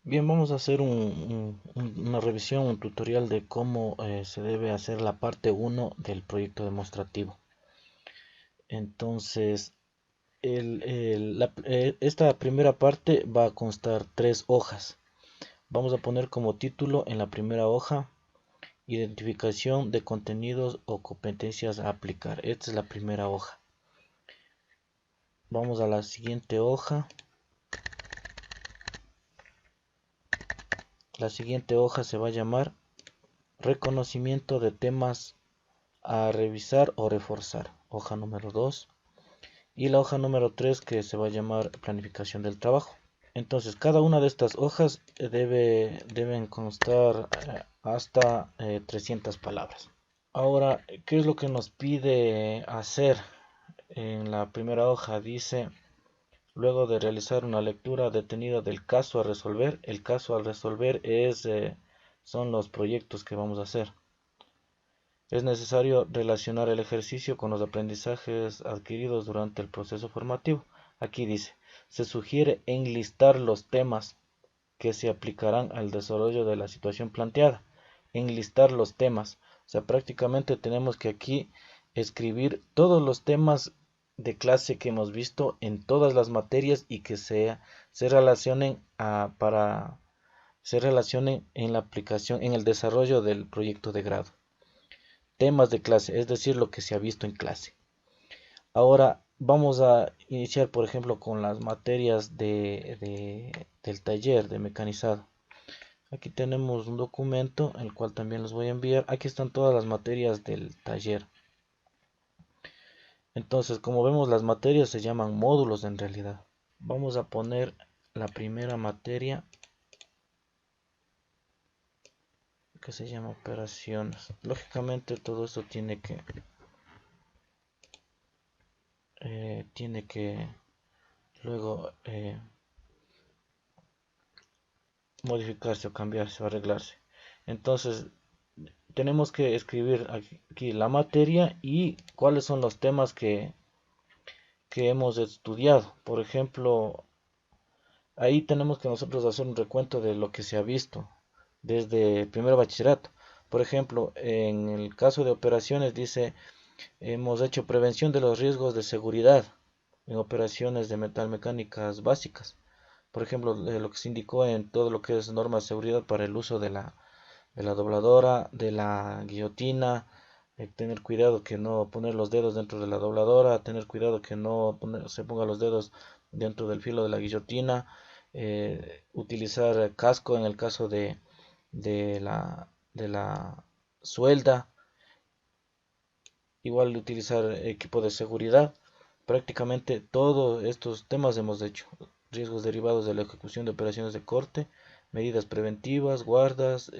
Bien, vamos a hacer una revisión, un tutorial de cómo se debe hacer la parte uno del proyecto demostrativo. Entonces, esta primera parte va a constar tres hojas. Vamos a poner como título en la primera hoja, identificación de contenidos o competencias a aplicar. Esta es la primera hoja. Vamos a la siguiente hoja. La siguiente hoja se va a llamar reconocimiento de temas a revisar o reforzar, hoja número 2, y la hoja número 3 que se va a llamar planificación del trabajo. Entonces cada una de estas hojas deben constar hasta 300 palabras. Ahora, ¿qué es lo que nos pide hacer? En la primera hoja dice: luego de realizar una lectura detenida del caso a resolver. El caso a resolver son los proyectos que vamos a hacer. Es necesario relacionar el ejercicio con los aprendizajes adquiridos durante el proceso formativo. Aquí dice: se sugiere enlistar los temas que se aplicarán al desarrollo de la situación planteada. Enlistar los temas. O sea, prácticamente tenemos que aquí escribir todos los temas de clase que hemos visto en todas las materias y que se relacionen se relacionen en la aplicación, en el desarrollo del proyecto de grado. Temas de clase, es decir, lo que se ha visto en clase. Ahora vamos a iniciar, por ejemplo, con las materias del taller de mecanizado. Aquí tenemos un documento, el cual también les voy a enviar. Aquí están todas las materias del taller. Entonces, como vemos, las materias se llaman módulos en realidad. Vamos a poner la primera materia, que se llama operaciones. Lógicamente todo esto tiene que luego modificarse o cambiarse o arreglarse. Entonces tenemos que escribir aquí la materia y cuáles son los temas que hemos estudiado. Por ejemplo, ahí tenemos que nosotros hacer un recuento de lo que se ha visto desde el primer bachillerato. Por ejemplo, en el caso de operaciones dice: hemos hecho prevención de los riesgos de seguridad en operaciones de metalmecánicas básicas. Por ejemplo, lo que se indicó en todo lo que es normas de seguridad para el uso de la dobladora, de la guillotina, tener cuidado que no poner los dedos dentro de la dobladora, tener cuidado que no se ponga los dedos dentro del filo de la guillotina, utilizar casco en el caso de la suelda, igual utilizar equipo de seguridad. Prácticamente todos estos temas hemos hecho: riesgos derivados de la ejecución de operaciones de corte, medidas preventivas, guardas,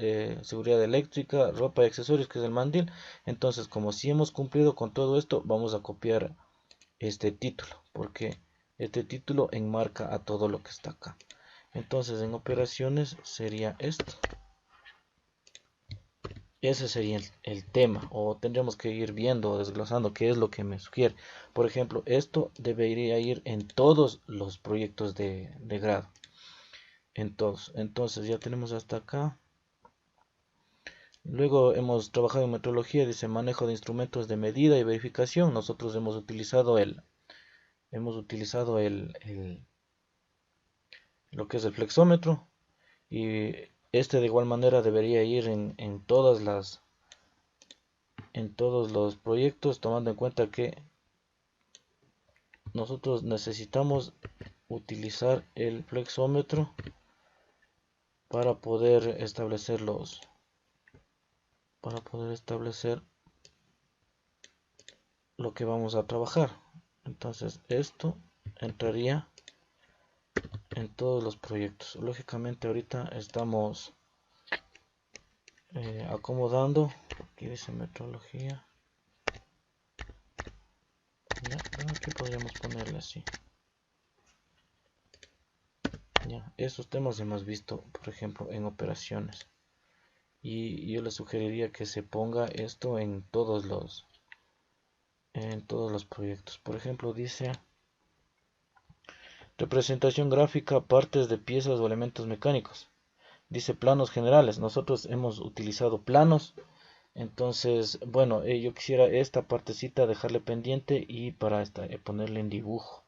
seguridad eléctrica, ropa y accesorios, que es el mandil. Entonces, como si hemos cumplido con todo esto, vamos a copiar este título, porque este título enmarca a todo lo que está acá. Entonces, en operaciones sería esto. Ese sería el tema, o tendríamos que ir viendo o desglosando qué es lo que me sugiere. Por ejemplo, esto debería ir en todos los proyectos de grado. Entonces ya tenemos hasta acá. Luego hemos trabajado en metrología, dice manejo de instrumentos de medida y verificación. Nosotros hemos utilizado lo que es el flexómetro, y este de igual manera debería ir en todos los proyectos, tomando en cuenta que nosotros necesitamos utilizar el flexómetro para poder establecer lo que vamos a trabajar. Entonces esto entraría en todos los proyectos. Lógicamente ahorita estamos acomodando. Aquí dice metrología. Ya, aquí podríamos ponerle así. Ya, esos temas hemos visto, por ejemplo, en operaciones. Y yo le sugeriría que se ponga esto en todos los proyectos. Por ejemplo, dice representación gráfica, partes de piezas o elementos mecánicos. dice planos generales. Nosotros hemos utilizado planos. Entonces, bueno, yo quisiera esta partecita dejarle pendiente y para esta ponerle en dibujo.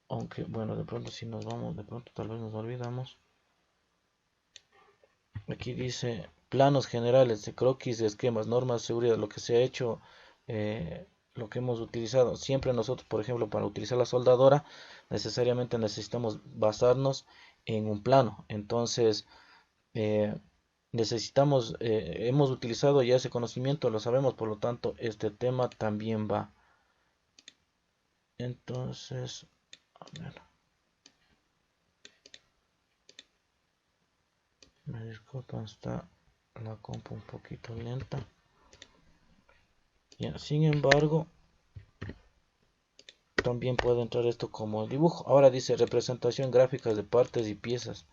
Aunque, bueno, de pronto si nos vamos, de pronto tal vez nos olvidamos. Aquí dice planos generales de croquis, de esquemas, normas de seguridad, lo que se ha hecho, lo que hemos utilizado. Siempre nosotros, por ejemplo, para utilizar la soldadora, necesariamente necesitamos basarnos en un plano. Entonces, eh, hemos utilizado ya ese conocimiento, lo sabemos, por lo tanto, este tema también va. Entonces, a ver. Me disculpan, está la compu un poquito lenta. Ya, sin embargo, también puede entrar esto como dibujo. Ahora dice representación gráfica de partes y piezas,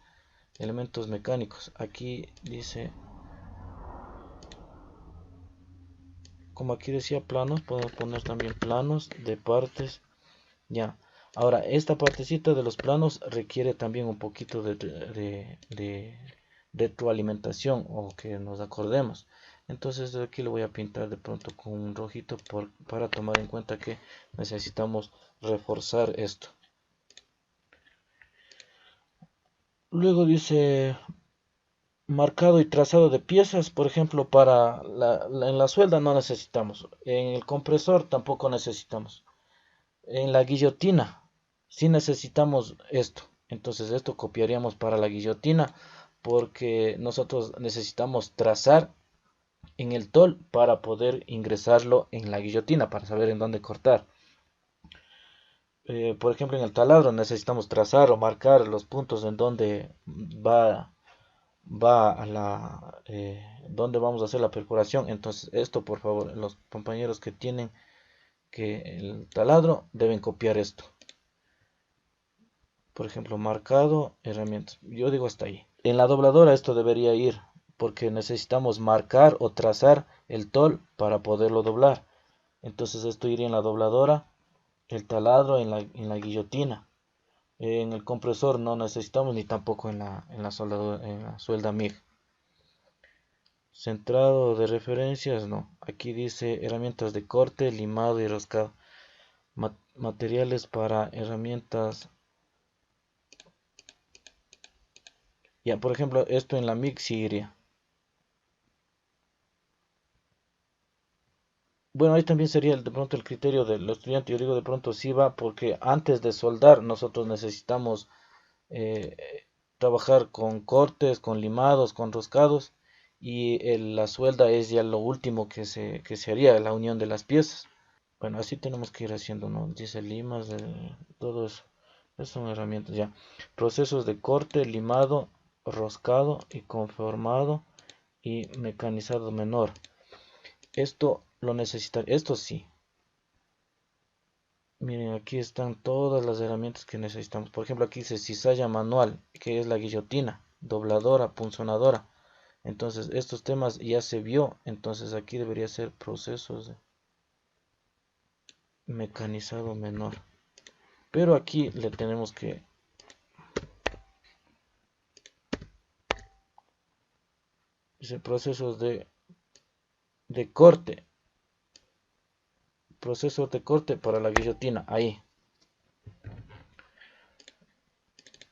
elementos mecánicos. Aquí dice, como aquí decía planos, podemos poner también planos de partes. Ya. Ahora, esta partecita de los planos requiere también un poquito de retroalimentación o que nos acordemos. Entonces aquí lo voy a pintar de pronto con un rojito para tomar en cuenta que necesitamos reforzar esto. Luego dice marcado y trazado de piezas, por ejemplo, para en la suelda no necesitamos, en el compresor tampoco necesitamos, en la guillotina sí necesitamos esto. Entonces esto copiaríamos para la guillotina porque nosotros necesitamos trazar en el tol para poder ingresarlo en la guillotina, para saber en dónde cortar. Por ejemplo, en el taladro necesitamos trazar o marcar los puntos en donde va a donde vamos a hacer la perforación. Entonces esto, por favor, los compañeros que tienen que el taladro deben copiar esto. Por ejemplo, marcado, herramientas. Yo digo hasta ahí. En la dobladora esto debería ir porque necesitamos marcar o trazar el tol para poderlo doblar. Entonces esto iría en la dobladora, el taladro en la guillotina. En el compresor no necesitamos ni tampoco en la soldadura, en la suelda MIG. Centrado de referencias, no. Aquí dice herramientas de corte, limado y roscado. Materiales para herramientas. Ya, por ejemplo, esto en la MIG sí iría. Bueno, ahí también sería de pronto el criterio del estudiante. Yo digo de pronto sí va porque antes de soldar nosotros necesitamos eh, trabajar con cortes, con limados, con roscados y la suelda es ya lo último que se haría, la unión de las piezas. Bueno, así tenemos que ir haciendo, ¿no? Dice limas, todo eso. Esas son herramientas ya. Procesos de corte, limado, roscado y conformado y mecanizado menor. Esto lo necesitaré, esto sí. Miren, aquí están todas las herramientas que necesitamos. Por ejemplo, aquí dice cizalla manual, que es la guillotina, dobladora, punzonadora. Entonces, estos temas ya se vio. Entonces, aquí debería ser procesos de mecanizado menor. Pero aquí le tenemos que... Dice procesos de corte. Procesos de corte para la guillotina. Ahí.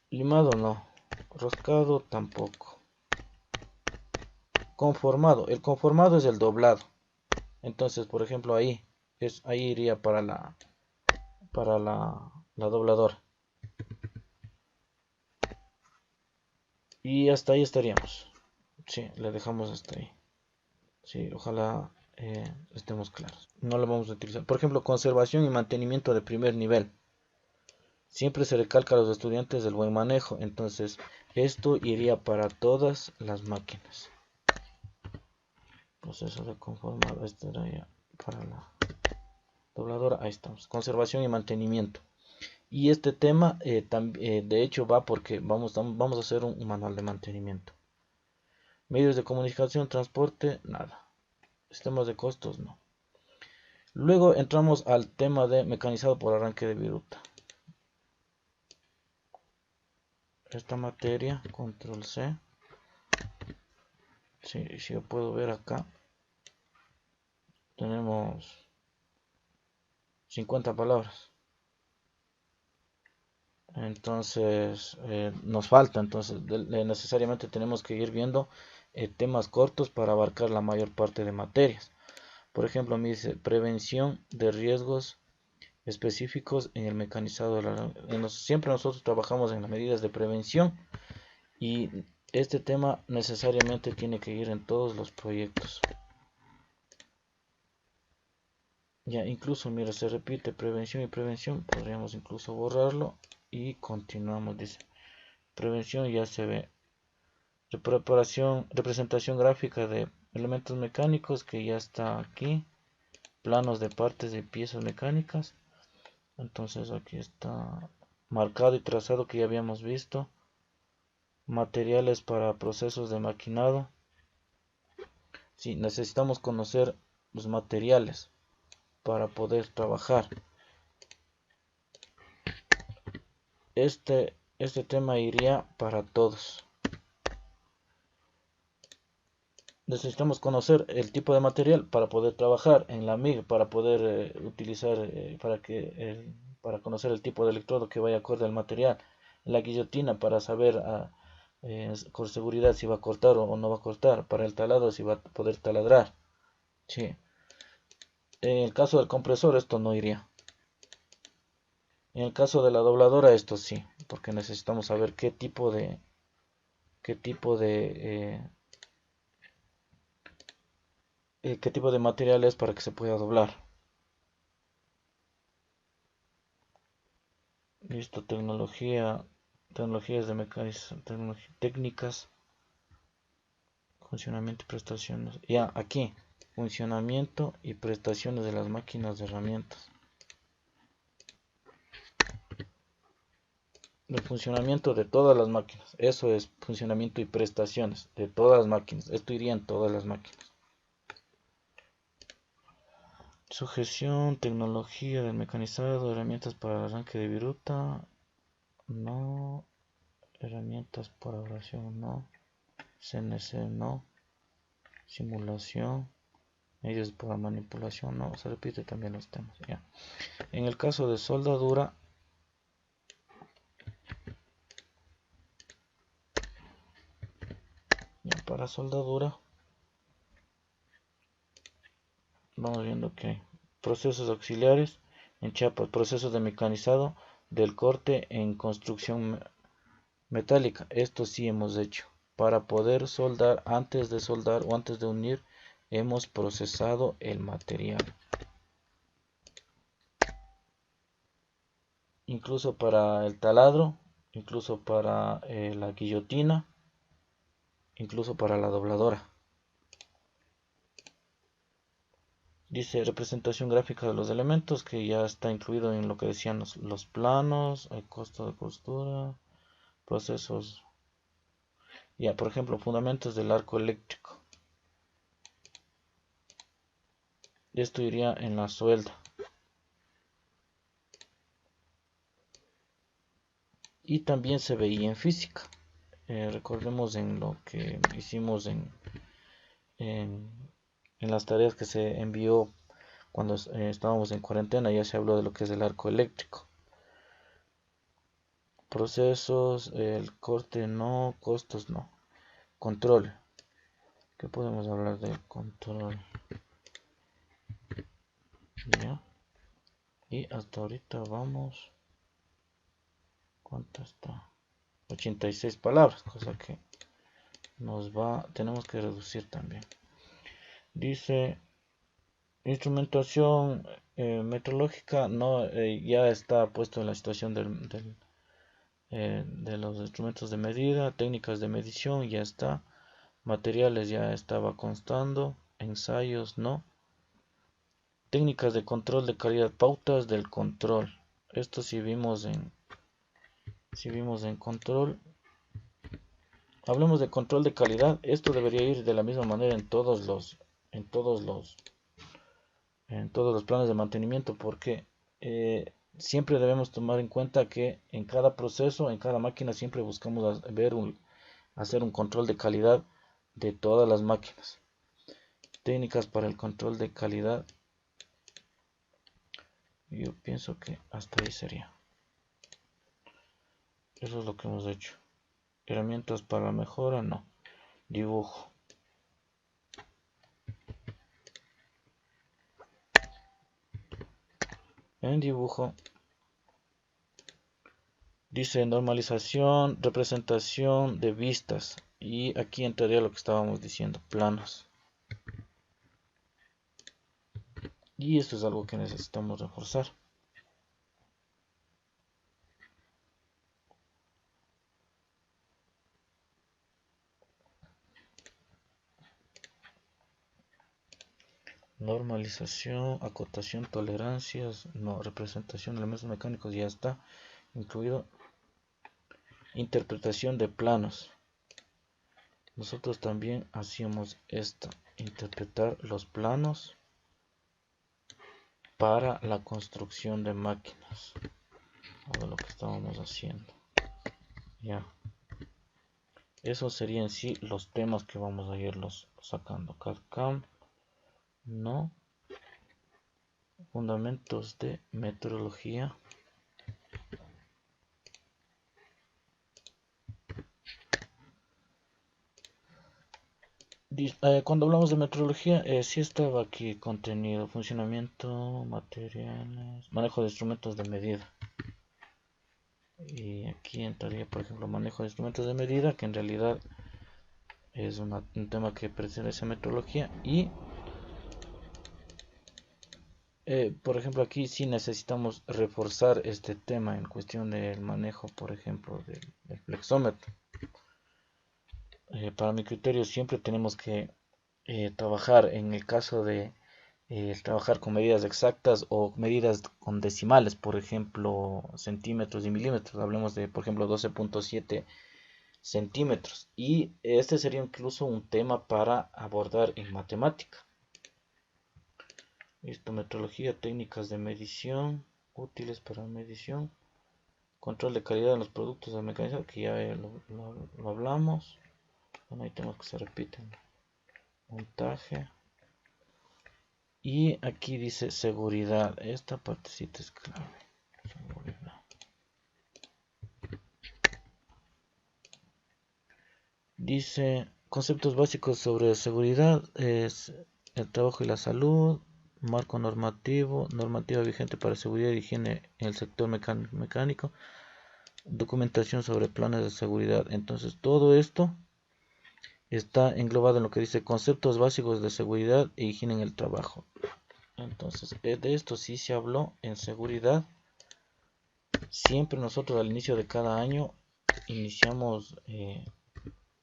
Limado no. Roscado tampoco. Conformado. El conformado es el doblado. Entonces, por ejemplo, ahí iría para la dobladora. Y hasta ahí estaríamos. Sí, le dejamos hasta ahí. Sí, ojalá estemos claros. No lo vamos a utilizar. Por ejemplo, conservación y mantenimiento de primer nivel. Siempre se recalca a los estudiantes del buen manejo. Entonces, esto iría para todas las máquinas. Proceso de conformado. Esto iría para la dobladora. Ahí estamos. Conservación y mantenimiento. Y este tema de hecho va porque vamos a hacer un manual de mantenimiento. Medios de comunicación, transporte, nada. Sistemas de costos, no. Luego entramos al tema de mecanizado por arranque de viruta. Esta materia, control C. Si yo puedo ver acá, tenemos 50 palabras. Entonces nos falta, entonces necesariamente tenemos que ir viendo temas cortos para abarcar la mayor parte de materias. Por ejemplo, me dice prevención de riesgos específicos en el mecanizado de siempre nosotros trabajamos en las medidas de prevención y este tema necesariamente tiene que ir en todos los proyectos. Ya incluso, mira, se repite prevención y prevención, podríamos incluso borrarlo y continuamos, dice. Prevención ya se ve. Representación gráfica de elementos mecánicos que ya está aquí. Planos de partes de piezas mecánicas. Entonces aquí está marcado y trazado que ya habíamos visto. Materiales para procesos de maquinado. Sí, necesitamos conocer los materiales para poder trabajar. Este tema iría para todos. Necesitamos conocer el tipo de material para poder trabajar en la MIG, para poder utilizar, para conocer el tipo de electrodo que vaya acorde al material. La guillotina para saber con seguridad si va a cortar o no va a cortar. Para el taladro si va a poder taladrar. Sí. En el caso del compresor esto no iría. En el caso de la dobladora esto sí, porque necesitamos saber qué tipo de material es para que se pueda doblar. Listo, tecnologías de mecanismo, técnicas, funcionamiento y prestaciones. Ya, aquí, funcionamiento y prestaciones de las máquinas de herramientas. El funcionamiento de todas las máquinas. Eso es funcionamiento y prestaciones de todas las máquinas. Esto iría en todas las máquinas. Sujeción, tecnología del mecanizado, herramientas para el arranque de viruta. No. Herramientas para oración, no. CNC, no. Simulación. Medios para manipulación, no. Se repite también los temas. Ya. En el caso de soldadura, ya para soldadura, vamos viendo que hay procesos auxiliares en chapas, procesos de mecanizado del corte en construcción metálica. Esto sí hemos hecho. Para poder soldar, antes de soldar o antes de unir, hemos procesado el material. Incluso para el taladro, incluso para la guillotina, incluso para la dobladora. Dice representación gráfica de los elementos, que ya está incluido en lo que decían los planos, el costo de costura, procesos. Ya, por ejemplo, fundamentos del arco eléctrico. Esto iría en la suelda. Y también se veía en física. Recordemos en lo que hicimos en las tareas que se envió cuando estábamos en cuarentena, ya se habló de lo que es el arco eléctrico. Procesos, el corte no, costos no. Control. ¿Qué podemos hablar de control? Ya. Y hasta ahorita vamos. ¿Cuánto está? 86 palabras, cosa que tenemos que reducir también. Dice instrumentación metrológica, no, ya está puesto en la situación de los instrumentos de medida, técnicas de medición, ya está. Materiales ya estaba constando, ensayos no. Técnicas de control de calidad, pautas del control. Esto si vimos en control. Hablemos de control de calidad. Esto debería ir de la misma manera en todos los planes de mantenimiento, porque siempre debemos tomar en cuenta que en cada proceso, en cada máquina siempre buscamos hacer un control de calidad de todas las máquinas. Técnicas para el control de calidad. Yo pienso que hasta ahí sería. Eso es lo que hemos hecho. Herramientas para la mejora, no. Dibujo. En dibujo dice normalización, representación de vistas. Y aquí entraría lo que estábamos diciendo, planos. Y esto es algo que necesitamos reforzar. Normalización, acotación, tolerancias, no, representación de elementos mecánicos ya está incluido. Interpretación de planos. Nosotros también hacíamos esto, interpretar los planos para la construcción de máquinas. Ahora lo que estábamos haciendo. Ya. Eso serían en sí los temas que vamos a irlos sacando. CAD/CAM. No. Fundamentos de metrología. Cuando hablamos de metrología, sí estaba aquí contenido, funcionamiento, materiales, manejo de instrumentos de medida. Y aquí entraría, por ejemplo, manejo de instrumentos de medida, que en realidad es un tema que pertenece a metrología. Y, por ejemplo, aquí sí necesitamos reforzar este tema en cuestión del manejo, por ejemplo, del flexómetro. Para mi criterio siempre tenemos que trabajar en el caso de trabajar con medidas exactas o medidas con decimales, por ejemplo centímetros y milímetros. Hablemos de, por ejemplo, 12.7 centímetros, y este sería incluso un tema para abordar en matemática. Listo, metrología, técnicas de medición útiles para medición, control de calidad de los productos de mecanización, que ya lo hablamos. Bueno, hay temas que se repiten. Montaje. Y aquí dice seguridad. Esta partecita es clave. Seguridad. Dice conceptos básicos sobre seguridad. Es el trabajo y la salud. Marco normativo. Normativa vigente para seguridad y higiene en el sector mecánico. Documentación sobre planes de seguridad. Entonces todo esto está englobado en lo que dice conceptos básicos de seguridad e higiene en el trabajo. Entonces de esto sí se habló en seguridad. Siempre nosotros al inicio de cada año iniciamos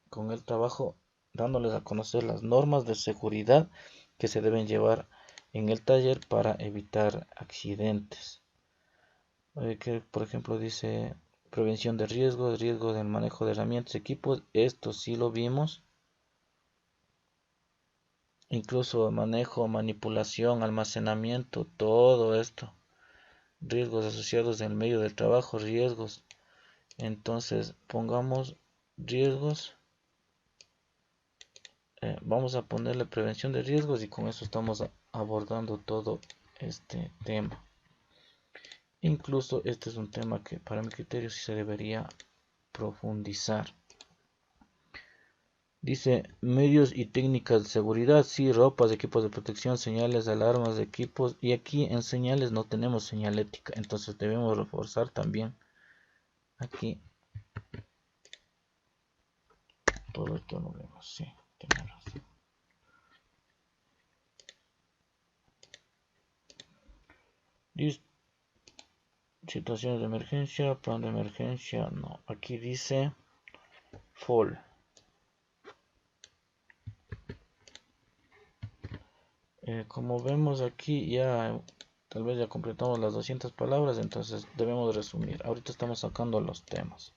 con el trabajo dándoles a conocer las normas de seguridad que se deben llevar en el taller para evitar accidentes. Que por ejemplo dice prevención de riesgos, riesgo del manejo de herramientas, equipos. Esto sí lo vimos. Incluso manejo, manipulación, almacenamiento, todo esto. Riesgos asociados en el medio del trabajo, riesgos. Entonces pongamos riesgos. Vamos a ponerle prevención de riesgos y con eso estamos abordando todo este tema. Incluso este es un tema que para mi criterio sí se debería profundizar. Dice medios y técnicas de seguridad, sí, ropas, equipos de protección, señales, alarmas, equipos. Y aquí en señales no tenemos señalética, entonces debemos reforzar también aquí. Todo esto lo vemos, sí, tiene razón. Listo. Situaciones de emergencia, plan de emergencia, no. Aquí dice fall. Como vemos aquí ya tal vez ya completamos las 200 palabras, entonces debemos resumir. Ahorita estamos sacando los temas.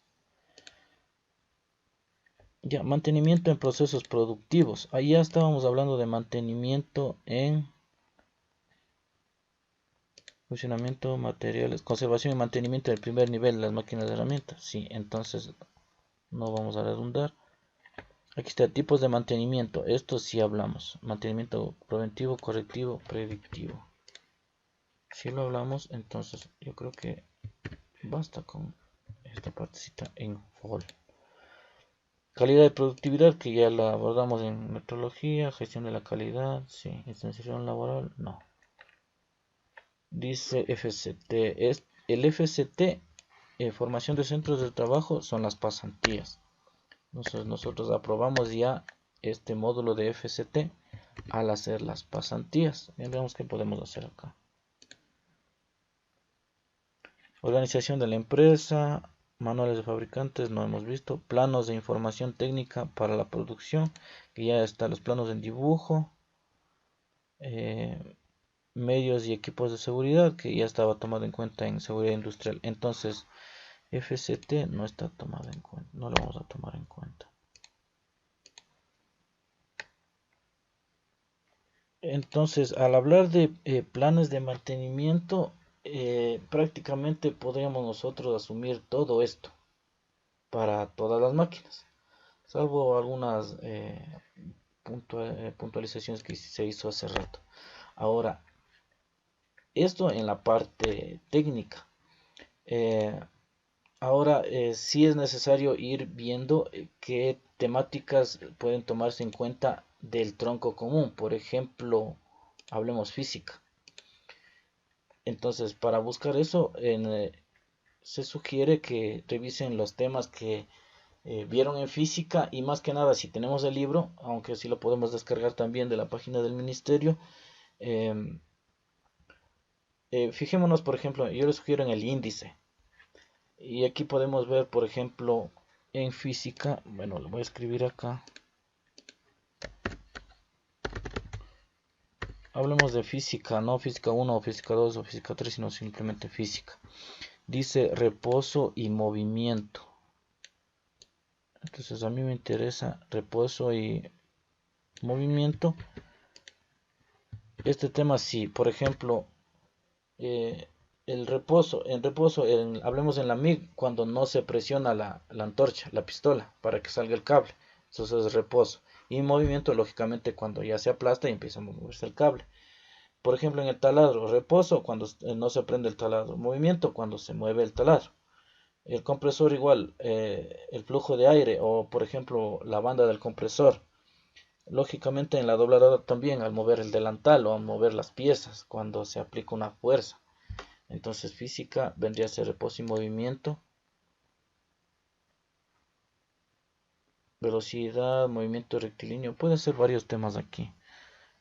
Ya, mantenimiento en procesos productivos. Ahí ya estábamos hablando de mantenimiento en funcionamiento, materiales, conservación y mantenimiento del primer nivel de las máquinas de herramientas. Sí, entonces no vamos a redundar. Aquí está, tipos de mantenimiento. Esto sí hablamos. Mantenimiento preventivo, correctivo, predictivo. Si lo hablamos, entonces yo creo que basta con esta partecita en full. Calidad y productividad, que ya la abordamos en metrología. Gestión de la calidad, sí. Extensión laboral, no. Dice FCT. El FCT, formación de centros de trabajo, son las pasantías. Entonces nosotros aprobamos ya este módulo de FCT al hacer las pasantías. Bien, veamos qué podemos hacer acá. Organización de la empresa, manuales de fabricantes, no hemos visto. Planos de información técnica para la producción, que ya están los planos en dibujo. Medios y equipos de seguridad, que ya estaba tomado en cuenta en seguridad industrial. Entonces FCT no está tomado en cuenta, no lo vamos a tomar en cuenta. Entonces, al hablar de planes de mantenimiento, prácticamente podríamos nosotros asumir todo esto para todas las máquinas, salvo algunas puntualizaciones que se hizo hace rato. Ahora, esto en la parte técnica. Ahora sí es necesario ir viendo qué temáticas pueden tomarse en cuenta del tronco común. Por ejemplo, hablemos física. Entonces, para buscar eso, se sugiere que revisen los temas que vieron en física y más que nada si tenemos el libro, aunque sí lo podemos descargar también de la página del ministerio. Fijémonos, por ejemplo, yo les sugiero en el índice. Y aquí podemos ver, por ejemplo, en física, bueno, lo voy a escribir acá. Hablemos de física, no física 1 o física 2 o física 3, sino simplemente física. Dice reposo y movimiento. Entonces a mí me interesa reposo y movimiento. Este tema sí, por ejemplo, el reposo, hablemos en la MIG cuando no se presiona la antorcha, la pistola, para que salga el cable. Eso es reposo. Y movimiento, lógicamente, cuando ya se aplasta y empieza a moverse el cable. Por ejemplo, en el taladro, reposo cuando no se prende el taladro, movimiento cuando se mueve el taladro. El compresor igual, el flujo de aire o por ejemplo la banda del compresor. Lógicamente en la dobladora también al mover el delantal o al mover las piezas cuando se aplica una fuerza. Entonces física vendría a ser reposo y movimiento. Velocidad, movimiento rectilíneo, pueden ser varios temas aquí.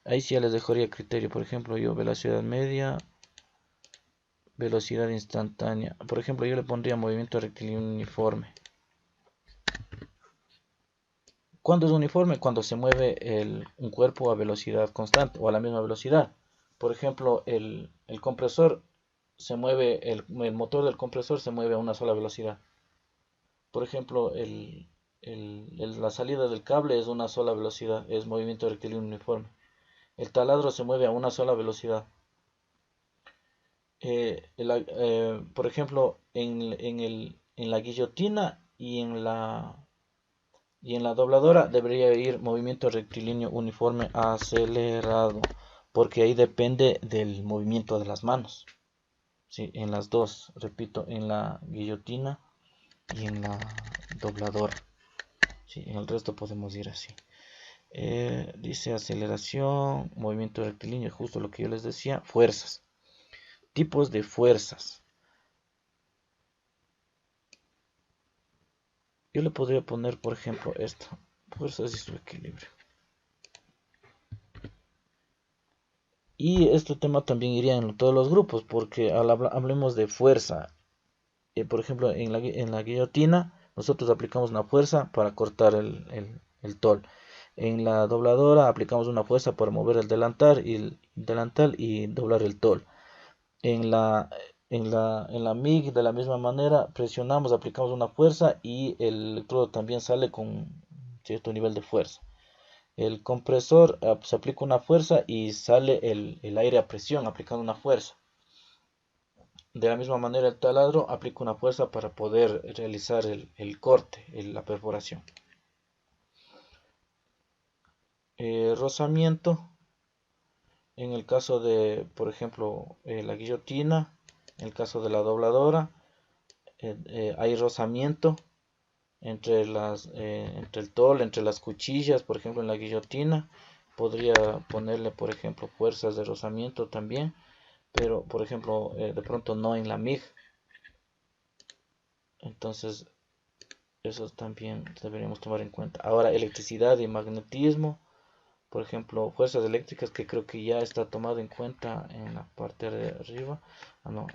Ahí sí ya les dejaría criterio, por ejemplo yo velocidad media, velocidad instantánea. Por ejemplo yo le pondría movimiento rectilíneo uniforme. ¿Cuándo es uniforme? Cuando se mueve un cuerpo a velocidad constante o a la misma velocidad. Por ejemplo, el compresor se mueve, el motor del compresor se mueve a una sola velocidad. Por ejemplo, la salida del cable es una sola velocidad, es movimiento rectilíneo uniforme. El taladro se mueve a una sola velocidad. Por ejemplo, en la guillotina y en la dobladora debería ir movimiento rectilíneo uniforme acelerado, porque ahí depende del movimiento de las manos. Sí, en las dos, repito, en la guillotina y en la dobladora. Sí, en el resto podemos ir así. Dice aceleración, movimiento rectilíneo, justo lo que yo les decía. Fuerzas. Tipos de fuerzas. Yo le podría poner, por ejemplo, esto. Fuerzas y su equilibrio. Y este tema también iría en todos los grupos, porque hablemos de fuerza. Por ejemplo, en la guillotina, nosotros aplicamos una fuerza para cortar el tol. En la dobladora aplicamos una fuerza para mover el delantal y doblar el tol. En la MIG de la misma manera presionamos, aplicamos una fuerza y el electrodo también sale con cierto nivel de fuerza. El compresor se aplica una fuerza y sale el aire a presión aplicando una fuerza. De la misma manera el taladro aplica una fuerza para poder realizar el corte, la perforación. rozamiento en el caso de, por ejemplo, la guillotina, en el caso de la dobladora, hay rozamiento entre el tol, entre las cuchillas, por ejemplo, en la guillotina. Podría ponerle, por ejemplo, fuerzas de rozamiento también, pero, por ejemplo, de pronto no en la MIG. Entonces, eso también deberíamos tomar en cuenta. Ahora, electricidad y magnetismo. Por ejemplo, fuerzas eléctricas, que creo que ya está tomado en cuenta en la parte de arriba. Ah, no,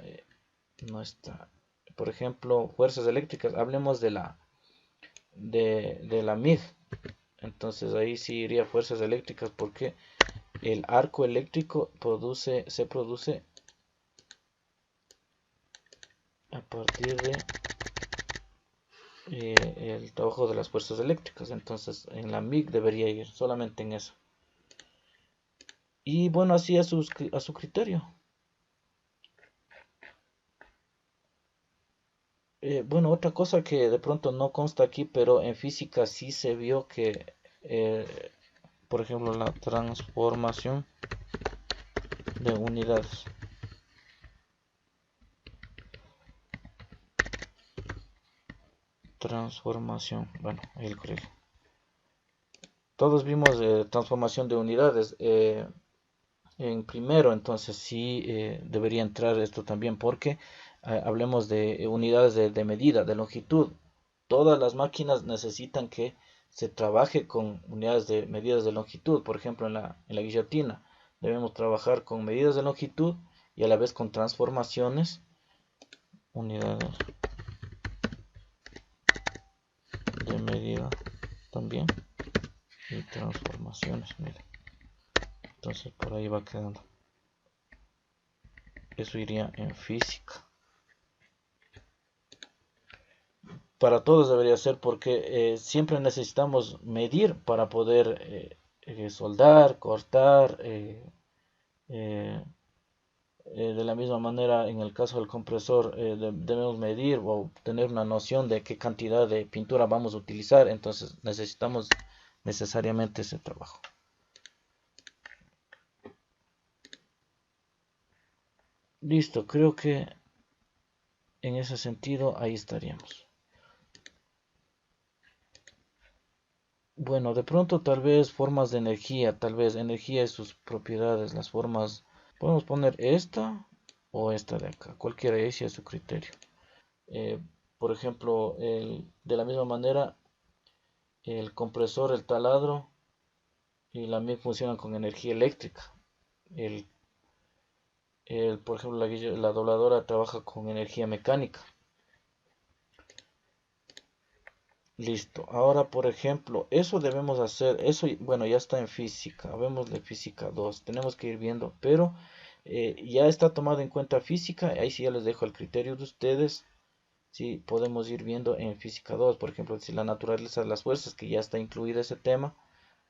no está. Por ejemplo, fuerzas eléctricas, hablemos de la MIG. Entonces ahí sí iría fuerzas eléctricas, porque el arco eléctrico se produce a partir de el trabajo de las fuerzas eléctricas. Entonces en la MIG debería ir solamente en eso. Y bueno, así a su criterio. Bueno, otra cosa que de pronto no consta aquí, pero en física sí se vio que, por ejemplo, la transformación de unidades. Transformación, bueno, ahí lo corrijo. Todos vimos transformación de unidades en primero, entonces sí debería entrar esto también, porque hablemos de unidades de medida, de longitud. Todas las máquinas necesitan que se trabaje con unidades de medidas de longitud. Por ejemplo, en la guillotina debemos trabajar con medidas de longitud y a la vez con transformaciones, unidades de medida también, y transformaciones. Mire. Entonces por ahí va quedando. Eso iría en física. Para todos debería ser, porque siempre necesitamos medir para poder soldar, cortar. De la misma manera, en el caso del compresor, debemos medir o tener una noción de qué cantidad de pintura vamos a utilizar. Entonces necesitamos necesariamente ese trabajo. Listo, creo que en ese sentido ahí estaríamos. Bueno, de pronto tal vez formas de energía, tal vez energía y sus propiedades, las formas. Podemos poner esta o esta de acá, cualquiera, ese es su criterio. Eh, por ejemplo, de la misma manera, el compresor, el taladro y la MIG funcionan con energía eléctrica. El, por ejemplo, la dobladora trabaja con energía mecánica. Listo. Ahora, por ejemplo, eso debemos hacer. Eso, bueno, ya está en física. Hablemos de física 2. Tenemos que ir viendo, pero ya está tomado en cuenta física. Ahí sí ya les dejo el criterio de ustedes. Sí, podemos ir viendo en física 2, por ejemplo, si la naturaleza de las fuerzas, que ya está incluido ese tema.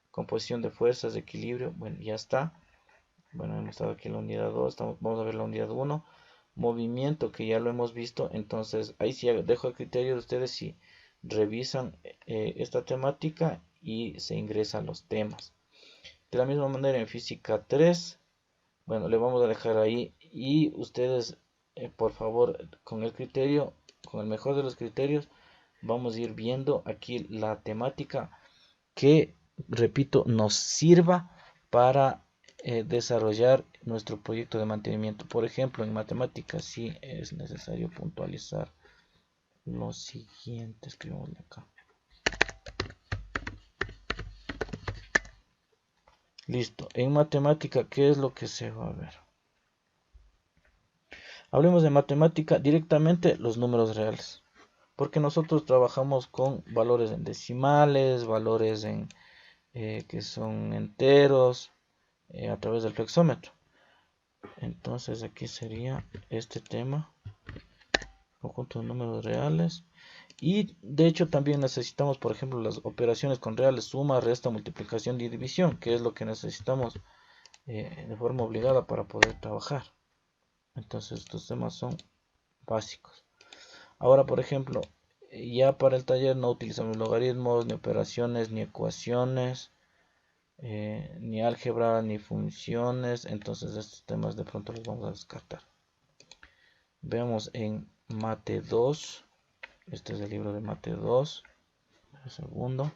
Composición de fuerzas, de equilibrio, bueno, ya está. Bueno, hemos estado aquí en la unidad 2, vamos a ver la unidad 1. Movimiento, que ya lo hemos visto. Entonces ahí sí dejo el criterio de ustedes si revisan esta temática y se ingresan los temas. De la misma manera en física 3, bueno, le vamos a dejar ahí, y ustedes por favor, con el criterio, con el mejor de los criterios, vamos a ir viendo aquí la temática que, repito, nos sirva para desarrollar nuestro proyecto de mantenimiento. Por ejemplo, en matemáticas sí es necesario puntualizar lo siguiente. Escribimoslo acá. Listo. En matemática, ¿qué es lo que se va a ver? Hablemos de matemática directamente, los números reales, porque nosotros trabajamos con valores en decimales, valores en que son enteros, a través del flexómetro. Entonces aquí sería este tema, conjunto de números reales. Y de hecho también necesitamos, por ejemplo, las operaciones con reales: suma, resta, multiplicación y división, que es lo que necesitamos de forma obligada para poder trabajar. Entonces estos temas son básicos. Ahora, por ejemplo, ya para el taller no utilizamos logaritmos, ni operaciones, ni ecuaciones. ni álgebra ni funciones, entonces estos temas de pronto los vamos a descartar. Veamos en Mate 2, este es el libro de Mate 2, el segundo.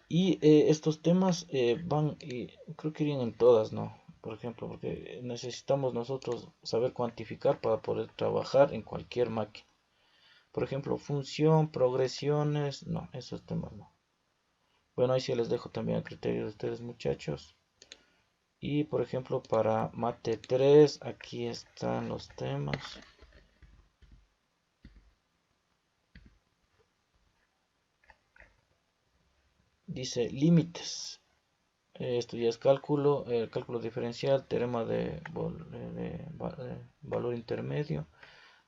Y estos temas van, y creo que irían en todas, ¿no? Por ejemplo, porque necesitamos nosotros saber cuantificar para poder trabajar en cualquier máquina. Por ejemplo, función, progresiones, no, esos temas no. Bueno, ahí sí les dejo también a criterio de ustedes, muchachos. Y por ejemplo, para Mate 3, aquí están los temas. Dice límites. Esto ya es cálculo, cálculo diferencial, teorema de valor intermedio.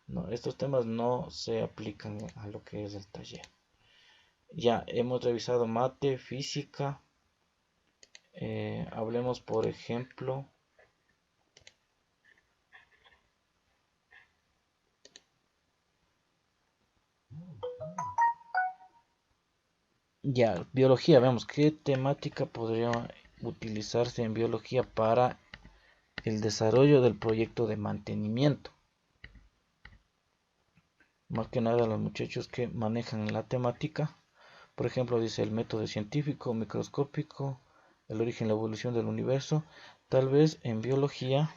No, estos temas no se aplican a lo que es el taller. Ya hemos revisado mate, física. Hablemos, por ejemplo, ya, biología. Vemos qué temática podría utilizarse en biología para el desarrollo del proyecto de mantenimiento. Más que nada los muchachos que manejan la temática. Por ejemplo, dice el método científico, microscópico, el origen y la evolución del universo. Tal vez en biología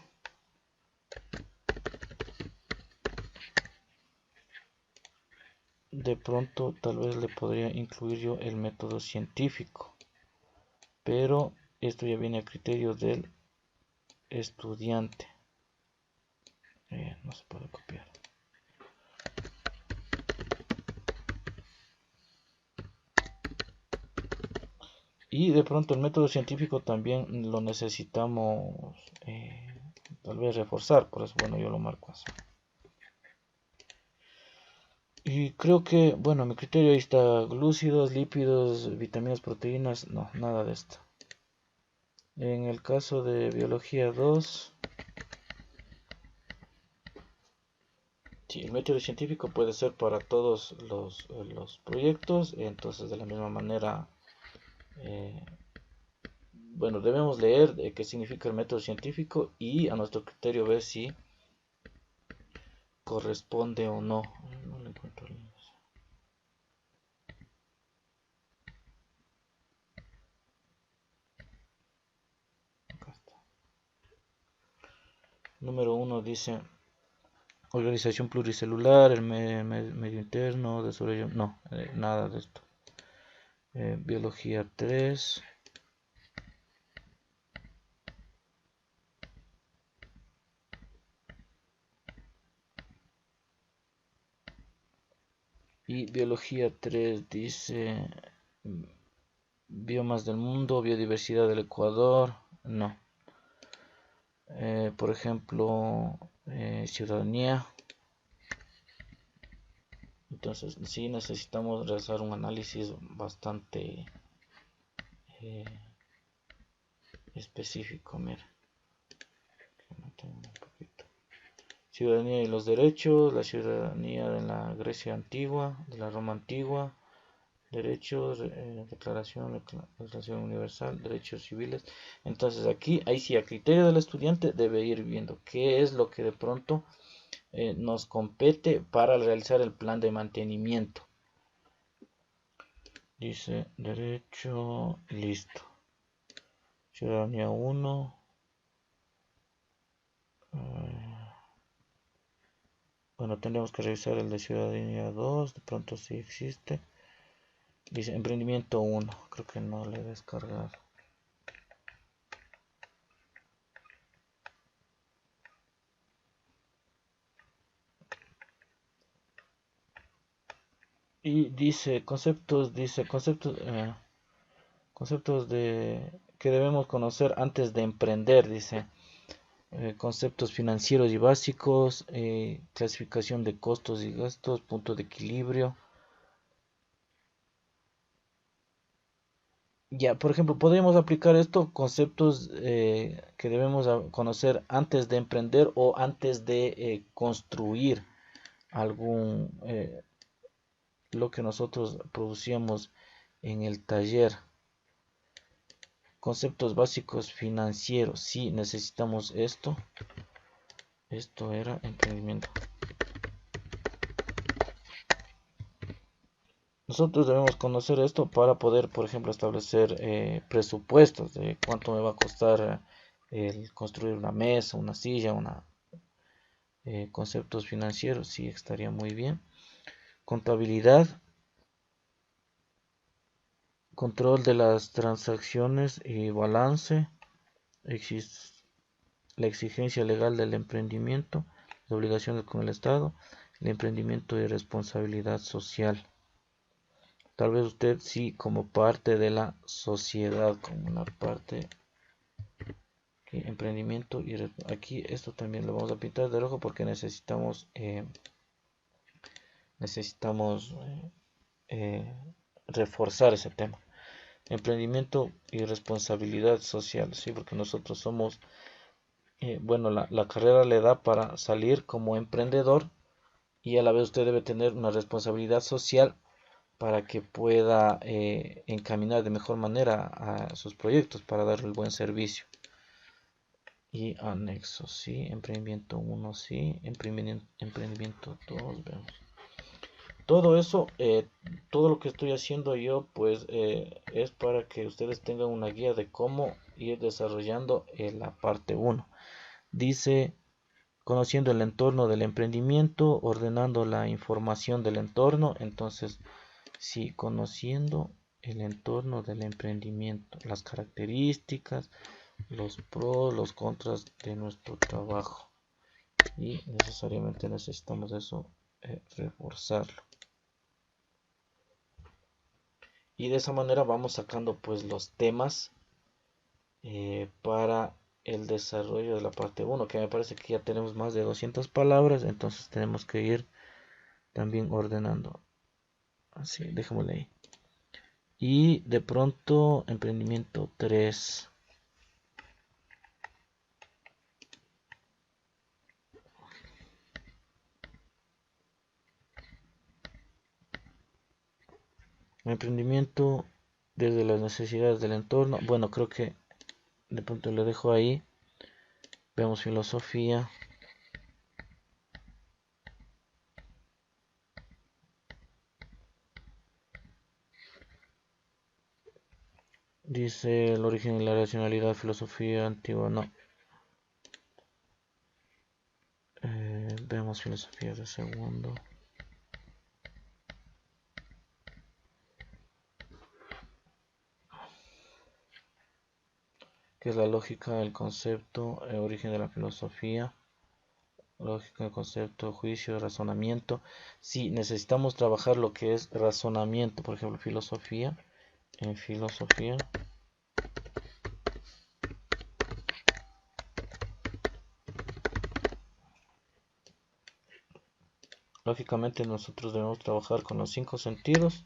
de pronto tal vez le podría incluir yo el método científico, pero esto ya viene a criterio del estudiante. No se puede copiar. Y de pronto el método científico también lo necesitamos tal vez reforzar, por eso bueno yo lo marco así. Y creo que, bueno, mi criterio ahí está: glúcidos, lípidos, vitaminas, proteínas, no, nada de esto. En el caso de biología 2, sí, el método científico puede ser para todos los proyectos, entonces de la misma manera, eh, bueno, debemos leer qué significa el método científico y a nuestro criterio ver si corresponde o no. No lo encuentro. Acá está. Número 1 dice organización pluricelular, el medio interno, desarrollo, no, nada de esto. Biología 3. Y biología 3 dice biomas del mundo, biodiversidad del Ecuador, no. Por ejemplo, ciudadanía. Entonces sí necesitamos realizar un análisis bastante específico. Mira, un poquito. Ciudadanía y los derechos, la ciudadanía de la Grecia antigua, de la Roma antigua, derechos, declaración universal, derechos civiles. Entonces aquí, ahí sí, a criterio del estudiante debe ir viendo qué es lo que de pronto nos compete para realizar el plan de mantenimiento. Dice derecho, listo. Ciudadanía 1. Bueno, tendremos que revisar el de ciudadanía 2. De pronto sí existe. Dice emprendimiento 1. Creo que no le he descargado. Y dice conceptos de que debemos conocer antes de emprender. Dice conceptos financieros y básicos, clasificación de costos y gastos, punto de equilibrio. Ya, por ejemplo, podríamos aplicar esto, conceptos que debemos conocer antes de emprender o antes de construir algún, lo que nosotros producíamos en el taller. Conceptos básicos financieros. Sí, necesitamos esto. Esto era emprendimiento. Nosotros debemos conocer esto para poder, por ejemplo, establecer presupuestos de cuánto me va a costar el construir una mesa, una silla, conceptos financieros. Sí, estaría muy bien. Contabilidad. Control de las transacciones y balance. La exigencia legal del emprendimiento, las obligaciones con el Estado, el emprendimiento y responsabilidad social. Tal vez usted sí como parte de la sociedad, como una parte que emprendimiento y aquí esto también lo vamos a pintar de rojo porque necesitamos reforzar ese tema. Emprendimiento y responsabilidad social, sí, porque nosotros somos bueno, la carrera le da para salir como emprendedor y a la vez usted debe tener una responsabilidad social para que pueda encaminar de mejor manera a sus proyectos para darle el buen servicio. Y anexo, sí, emprendimiento 1, sí, emprendimiento 2, vemos. Todo eso, todo lo que estoy haciendo yo, pues es para que ustedes tengan una guía de cómo ir desarrollando la parte 1. Dice, conociendo el entorno del emprendimiento, ordenando la información del entorno. Entonces, sí, conociendo el entorno del emprendimiento, las características, los pros, los contras de nuestro trabajo. Y necesariamente necesitamos eso, reforzarlo. Y de esa manera vamos sacando pues los temas para el desarrollo de la parte 1, que me parece que ya tenemos más de 200 palabras, entonces tenemos que ir también ordenando. Así, dejémosle ahí. Y de pronto, emprendimiento 3. Emprendimiento desde las necesidades del entorno. Bueno, creo que de pronto lo dejo ahí. Vemos filosofía. Dice el origen y la racionalidad, filosofía antigua, no. Vemos filosofía de segundo. ¿Qué es la lógica, el concepto, el origen de la filosofía? Lógica, concepto, juicio, razonamiento. Sí, necesitamos trabajar lo que es razonamiento, por ejemplo, filosofía. En filosofía, lógicamente nosotros debemos trabajar con los 5 sentidos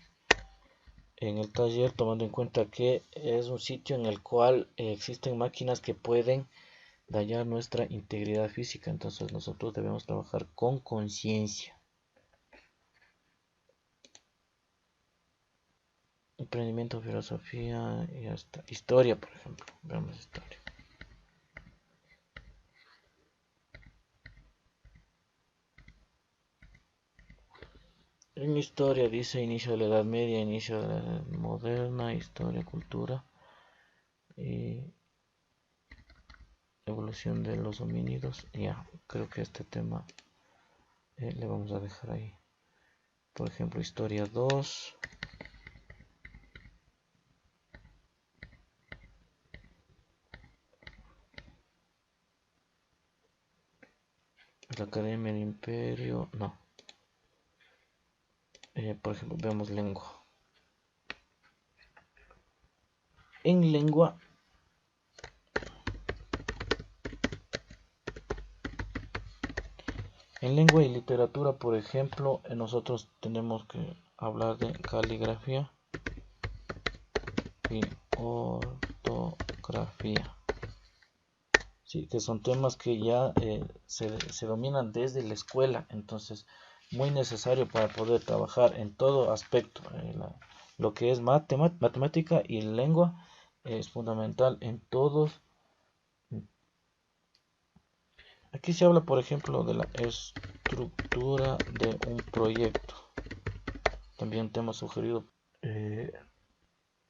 en el taller, tomando en cuenta que es un sitio en el cual existen máquinas que pueden dañar nuestra integridad física. Entonces nosotros debemos trabajar con conciencia. Emprendimiento, filosofía y hasta historia, por ejemplo. Veamos historia. En historia dice inicio de la Edad Media, inicio de la Edad Moderna, historia, cultura y evolución de los homínidos. Ya, creo que este tema le vamos a dejar ahí. Por ejemplo, historia 2. La Academia del Imperio, no. Por ejemplo, vemos lengua. En lengua y literatura, por ejemplo, nosotros tenemos que hablar de caligrafía y ortografía. Sí, que son temas que ya se dominan desde la escuela, entonces muy necesario para poder trabajar en todo aspecto, lo que es matemática y lengua, es fundamental en todos. Aquí se habla, por ejemplo, de la estructura de un proyecto. También tema sugerido.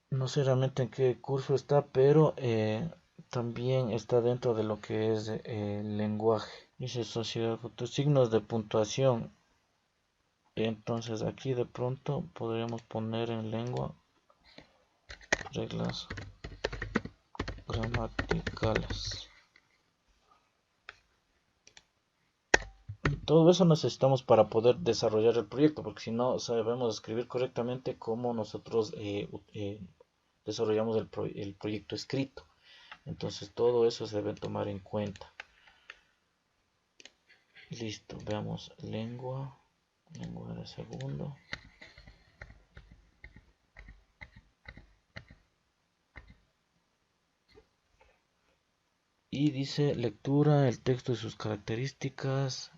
No sé realmente en qué curso está, pero también está dentro de lo que es el lenguaje. Dice sociedad, signos de puntuación. Entonces aquí de pronto podríamos poner en lengua reglas gramaticales. Todo eso necesitamos para poder desarrollar el proyecto, porque si no sabemos escribir correctamente cómo nosotros desarrollamos el proyecto escrito. Entonces todo eso se debe tomar en cuenta. Listo, veamos lengua de segundo. Y dice lectura, el texto y sus características.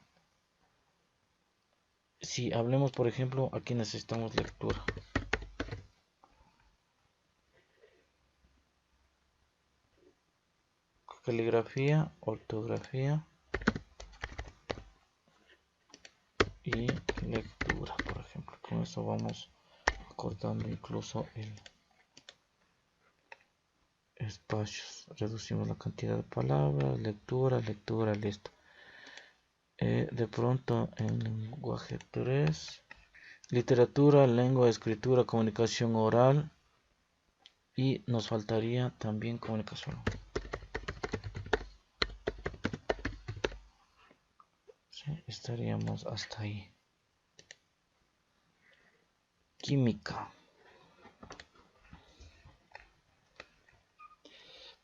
Si hablemos, por ejemplo, aquí necesitamos lectura. Caligrafía, ortografía y lectura, por ejemplo. Con eso vamos acortando incluso el espacios. Reducimos la cantidad de palabras, lectura, listo. De pronto en lenguaje 3, literatura, lengua, escritura, comunicación oral y nos faltaría también comunicación. Sí, estaríamos hasta ahí. Química.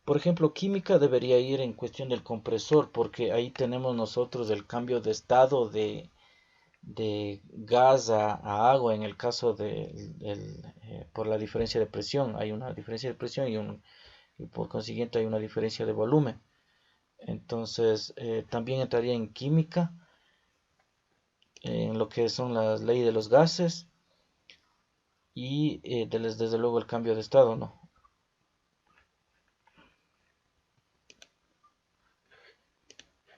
Por ejemplo, química debería ir en cuestión del compresor, porque ahí tenemos nosotros el cambio de estado de gas a agua en el caso por la diferencia de presión. Hay una diferencia de presión y por consiguiente hay una diferencia de volumen. Entonces, también entraría en química, en lo que son las leyes de los gases y desde luego el cambio de estado, ¿no?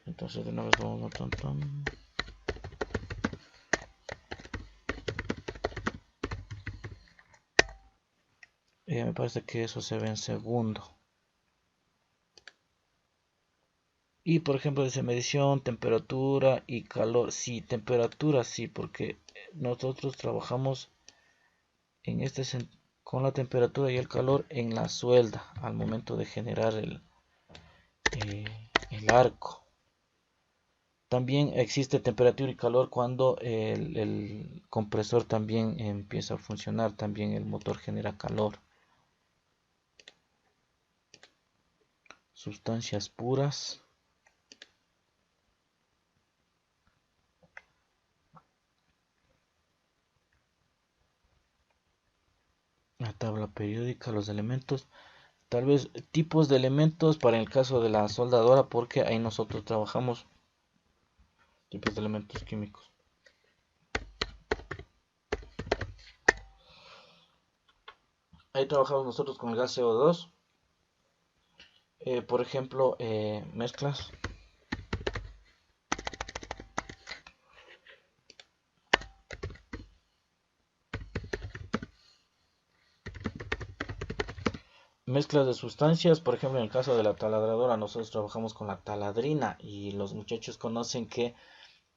Entonces, de una vez vamos a me parece que eso se ve en segundo. Y por ejemplo dice medición, temperatura y calor. Sí, temperatura sí, porque nosotros trabajamos en con la temperatura y el calor en la suelda al momento de generar el arco. También existe temperatura y calor cuando el compresor también empieza a funcionar, también el motor genera calor. Sustancias puras. La tabla periódica, los elementos. Tal vez tipos de elementos para el caso de la soldadora, porque ahí nosotros trabajamos tipos de elementos químicos. Ahí trabajamos nosotros con el gas CO2. Por ejemplo, mezclas. Mezclas de sustancias, por ejemplo, en el caso de la taladradora, nosotros trabajamos con la taladrina y los muchachos conocen que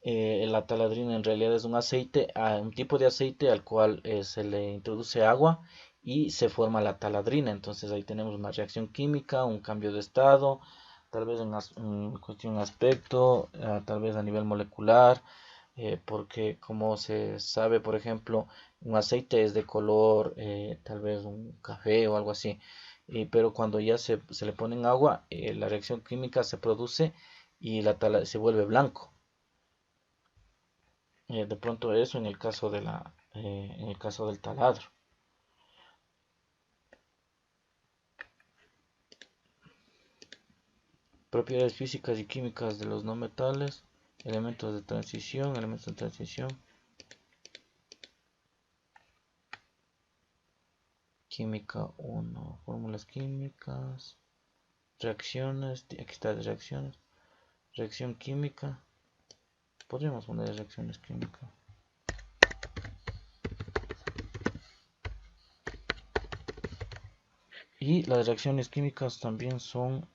la taladrina en realidad es un aceite, un tipo de aceite al cual se le introduce agua y se forma la taladrina. Entonces ahí tenemos una reacción química, un cambio de estado, tal vez en cuestión de aspecto, tal vez a nivel molecular, porque como se sabe, por ejemplo, un aceite es de color tal vez un café o algo así, pero cuando ya se le pone en agua, la reacción química se produce y se vuelve blanco. De pronto eso en el caso en el caso del taladro. Propiedades físicas y químicas de los no metales, elementos de transición, química 1, fórmulas químicas, reacciones, aquí está de reacciones, reacción química, podríamos poner reacciones químicas. Y las reacciones químicas también son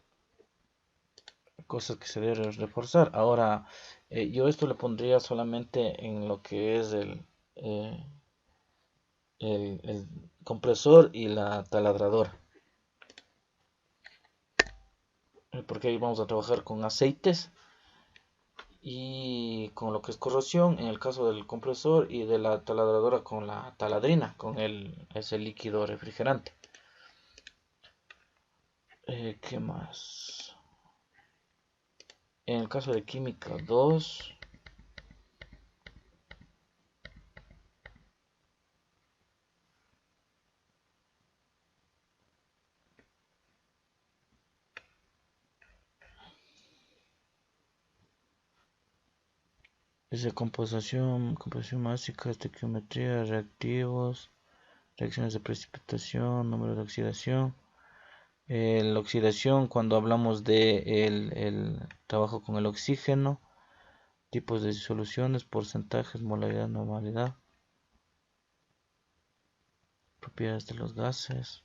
cosas que se deben reforzar. Ahora, yo esto le pondría solamente en lo que es eh, el compresor y la taladradora. Porque ahí vamos a trabajar con aceites y con lo que es corrosión en el caso del compresor, y de la taladradora con la taladrina, con ese líquido refrigerante. ¿Qué más? En el caso de química 2, es de composición básica, estequiometría, reactivos, reacciones de precipitación, número de oxidación. La oxidación, cuando hablamos de el trabajo con el oxígeno, tipos de disoluciones, porcentajes, molaridad, normalidad, propiedades de los gases.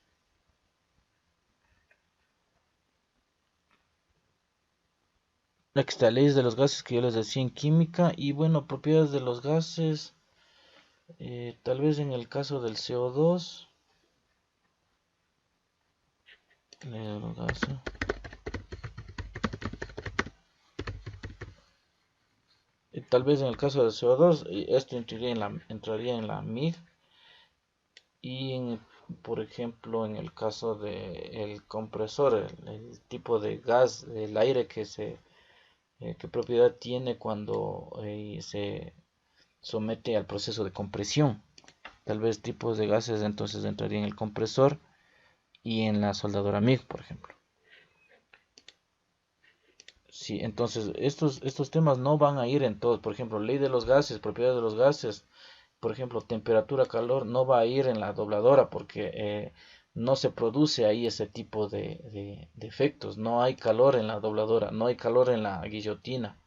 Aquí está, leyes de los gases que yo les decía en química. Y bueno, propiedades de los gases, tal vez en el caso del CO2, ley de los gases. Tal vez en el caso del CO2, esto entraría en la MIG. Y por ejemplo, en el caso del compresor, el tipo de gas, el aire qué propiedad tiene cuando se somete al proceso de compresión. Tal vez tipos de gases entonces entraría en el compresor y en la soldadora MIG, por ejemplo. Sí, entonces estos temas no van a ir en todos. Por ejemplo, ley de los gases, propiedades de los gases. Por ejemplo, temperatura, calor, no va a ir en la dobladora porque no se produce ahí ese tipo de efectos. No hay calor en la dobladora, no hay calor en la guillotina.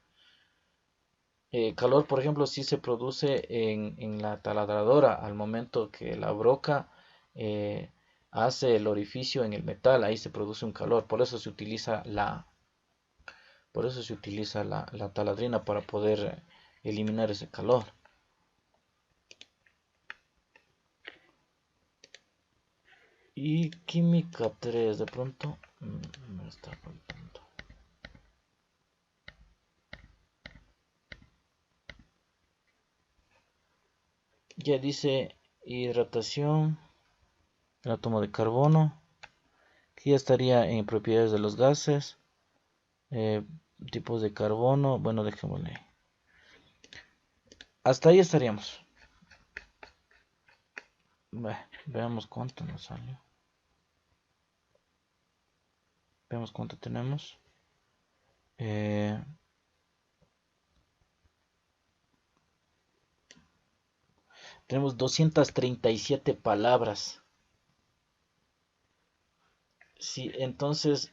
Calor, por ejemplo, sí se produce en la taladradora al momento que la broca eh, hace el orificio en el metal, ahí se produce un calor. Por eso se utiliza la taladrina para poder eliminar ese calor. Y química 3 de pronto me está faltando. Ya dice hidratación, el átomo de carbono, que ya estaría en propiedades de los gases, eh, tipos de carbono. Bueno, dejémosle ahí. Hasta ahí estaríamos. Veamos cuánto nos salió. Veamos cuánto tenemos. Tenemos 237 palabras. Sí, entonces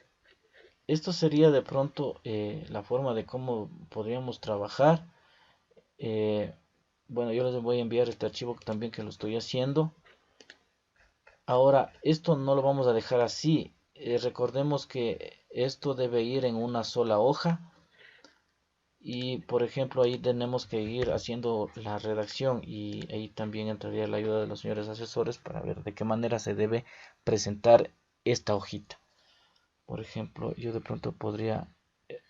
esto sería de pronto la forma de cómo podríamos trabajar. Bueno, yo les voy a enviar este archivo también, que lo estoy haciendo. Ahora, esto no lo vamos a dejar así. Recordemos que esto debe ir en una sola hoja. Y por ejemplo, ahí tenemos que ir haciendo la redacción, y ahí también entraría la ayuda de los señores asesores para ver de qué manera se debe presentar esta hojita. Por ejemplo, yo de pronto podría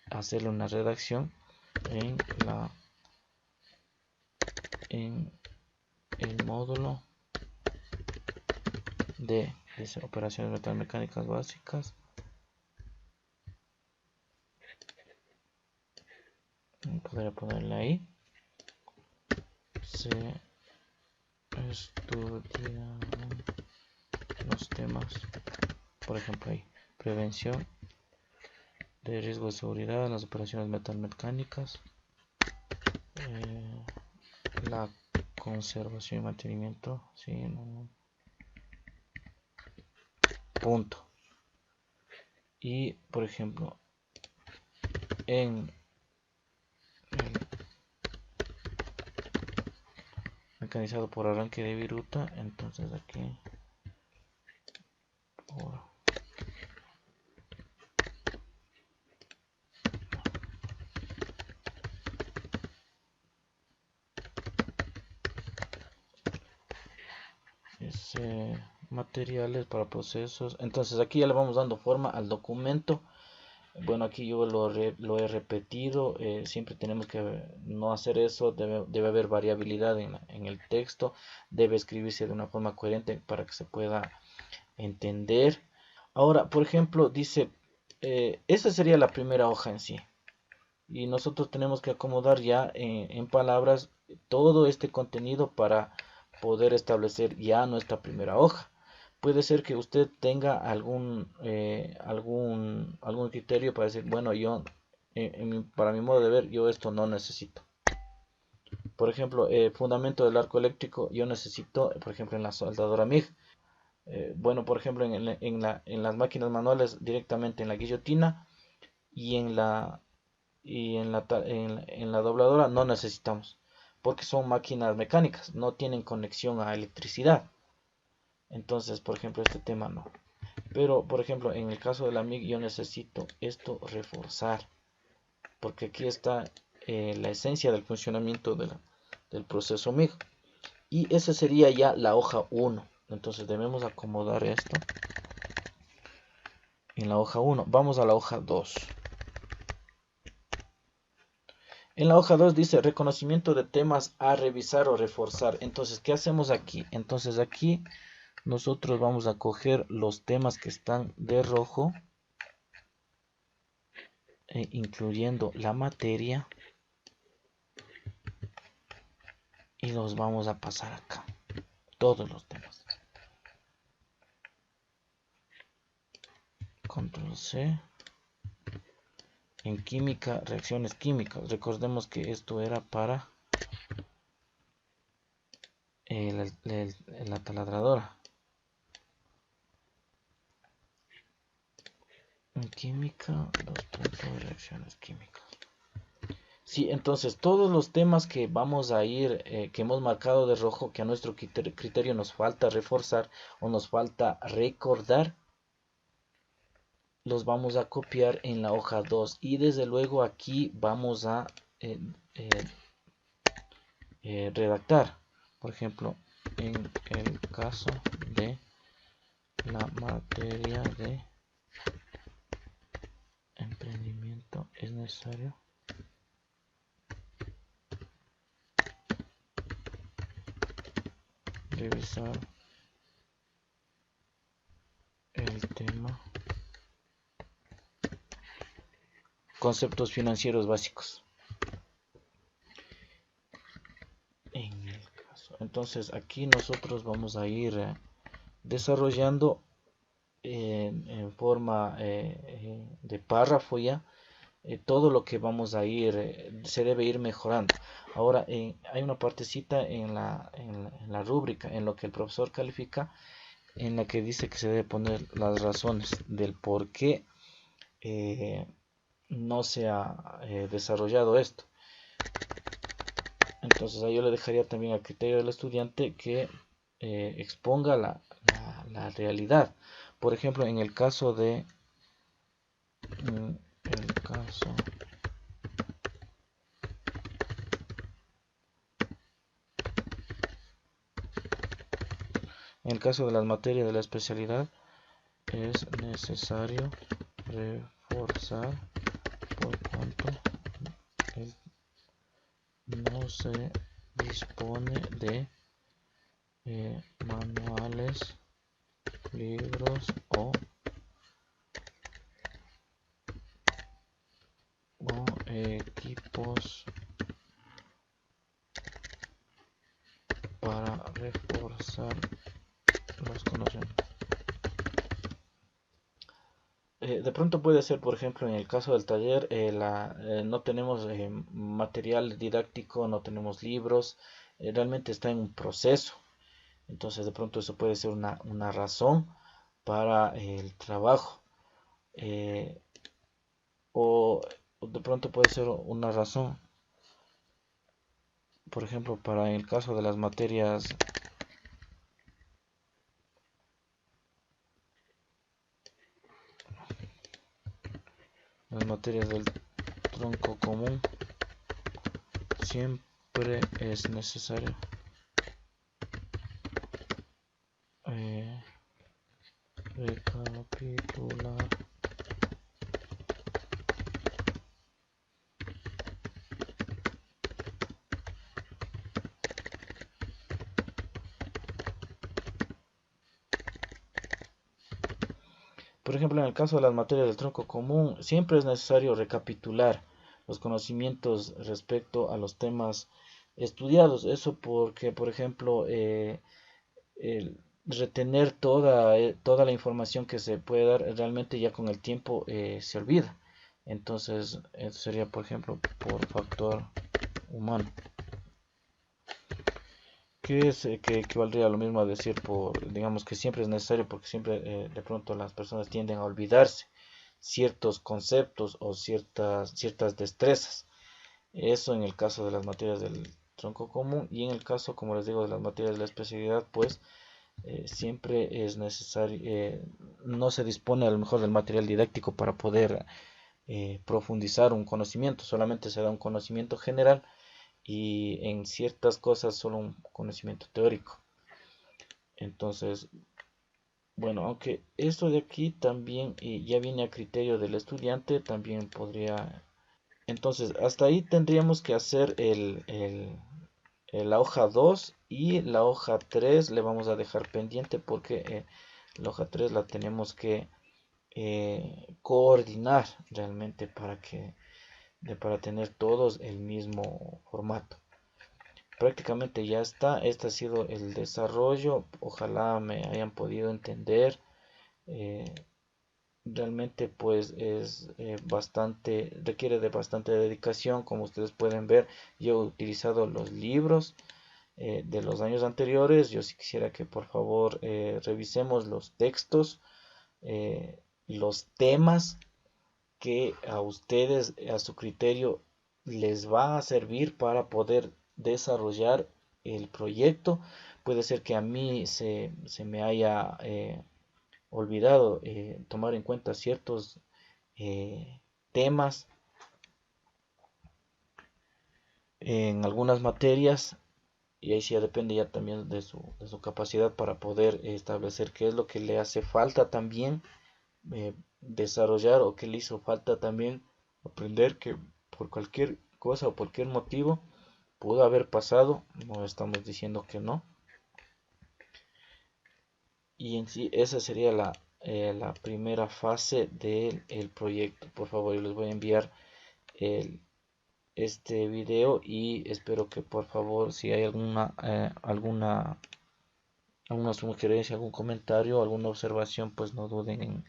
hacerle una redacción en el módulo de operaciones metalmecánicas básicas. Podría ponerle ahí. Se estudian los temas, por ejemplo ahí, prevención de riesgo de seguridad en las operaciones metalmecánicas, la conservación y mantenimiento, sí, no, punto. Y por ejemplo, en el mecanizado por arranque de viruta, entonces aquí por materiales para procesos. Entonces aquí ya le vamos dando forma al documento. Bueno, aquí yo lo he repetido. Siempre tenemos que no hacer eso. Debe haber variabilidad en el texto. Debe escribirse de una forma coherente para que se pueda entender. Ahora, por ejemplo, dice, esa sería la primera hoja en sí. Y nosotros tenemos que acomodar ya en palabras todo este contenido para poder establecer ya nuestra primera hoja. Puede ser que usted tenga algún criterio para decir, bueno, yo, para mi modo de ver, yo esto no necesito. Por ejemplo, fundamento del arco eléctrico, yo necesito, por ejemplo, en la soldadora MIG. Bueno, por ejemplo, en las máquinas manuales directamente en la guillotina y en la dobladora no necesitamos, porque son máquinas mecánicas, no tienen conexión a electricidad. Entonces, por ejemplo, este tema no. Pero, por ejemplo, en el caso de la MIG yo necesito esto reforzar, porque aquí está la esencia del funcionamiento del proceso MIG. Y esa sería ya la hoja 1. Entonces debemos acomodar esto en la hoja 1. Vamos a la hoja 2. En la hoja 2 dice reconocimiento de temas a revisar o reforzar. Entonces, ¿qué hacemos aquí? Entonces aquí nosotros vamos a coger los temas que están de rojo, incluyendo la materia, y los vamos a pasar acá. Todos los temas. Control C. En química, reacciones químicas. Recordemos que esto era para la taladradora. En química, los puntos de reacciones químicas. Sí, entonces todos los temas que vamos a ir, que hemos marcado de rojo, que a nuestro criterio nos falta reforzar o nos falta recordar, los vamos a copiar en la hoja 2 y desde luego aquí vamos a redactar. Por ejemplo, en el caso de la materia de emprendimiento es necesario revisar el tema conceptos financieros básicos. En el caso, entonces aquí nosotros vamos a ir desarrollando en forma de párrafo ya todo lo que vamos a ir, se debe ir mejorando. Ahora hay una partecita en la rúbrica, en lo que el profesor califica, en la que dice que se debe poner las razones del por qué no se ha desarrollado esto. Entonces ahí yo le dejaría también al criterio del estudiante que exponga la realidad. Por ejemplo, en el caso de en el caso de las materias de la especialidad es necesario reforzar por cuanto no se dispone de manuales, libros o equipos para reforzar los conocimientos. De pronto puede ser, por ejemplo, en el caso del taller, no tenemos material didáctico, no tenemos libros, realmente está en un proceso. Entonces de pronto eso puede ser una razón para el trabajo. eh, o de pronto puede ser una razón, por ejemplo, para el caso de las materias del tronco común, siempre es necesario eh, recapitular. Por ejemplo, en el caso de las materias del tronco común, siempre es necesario recapitular los conocimientos respecto a los temas estudiados. Eso porque, por ejemplo, retener toda la información que se puede dar realmente ya con el tiempo se olvida. Entonces, eso sería, por ejemplo, por factor humano. Que equivaldría a lo mismo a decir digamos que siempre es necesario porque siempre de pronto las personas tienden a olvidarse ciertos conceptos o ciertas destrezas. Eso en el caso de las materias del tronco común, y en el caso, como les digo, de las materias de la especialidad, pues siempre es necesario, no se dispone a lo mejor del material didáctico para poder profundizar un conocimiento, solamente se da un conocimiento general y en ciertas cosas solo un conocimiento teórico. Entonces, bueno, aunque esto de aquí también ya viene a criterio del estudiante, también podría. Entonces, hasta ahí tendríamos que hacer la hoja 2 y la hoja 3 le vamos a dejar pendiente porque la hoja 3 la tenemos que coordinar realmente para tener todos el mismo formato. Prácticamente ya está. Este ha sido el desarrollo. Ojalá me hayan podido entender. Eh, Realmente pues es requiere de bastante dedicación. Como ustedes pueden ver, yo he utilizado los libros de los años anteriores. Yo sí quisiera que por favor revisemos los textos, los temas que a ustedes, a su criterio, les va a servir para poder desarrollar el proyecto. Puede ser que a mí se me haya olvidado tomar en cuenta ciertos temas en algunas materias, y ahí sí ya depende ya también de su capacidad para poder establecer qué es lo que le hace falta también desarrollar, o qué le hizo falta también aprender, que por cualquier cosa o cualquier motivo pudo haber pasado. No estamos diciendo que no. Y en sí esa sería la primera fase del proyecto. Por favor, yo les voy a enviar el, este video, y espero que por favor, si hay alguna sugerencia, algún comentario, alguna observación, pues no duden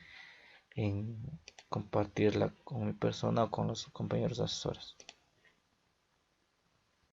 en compartirla con mi persona o con los compañeros asesores.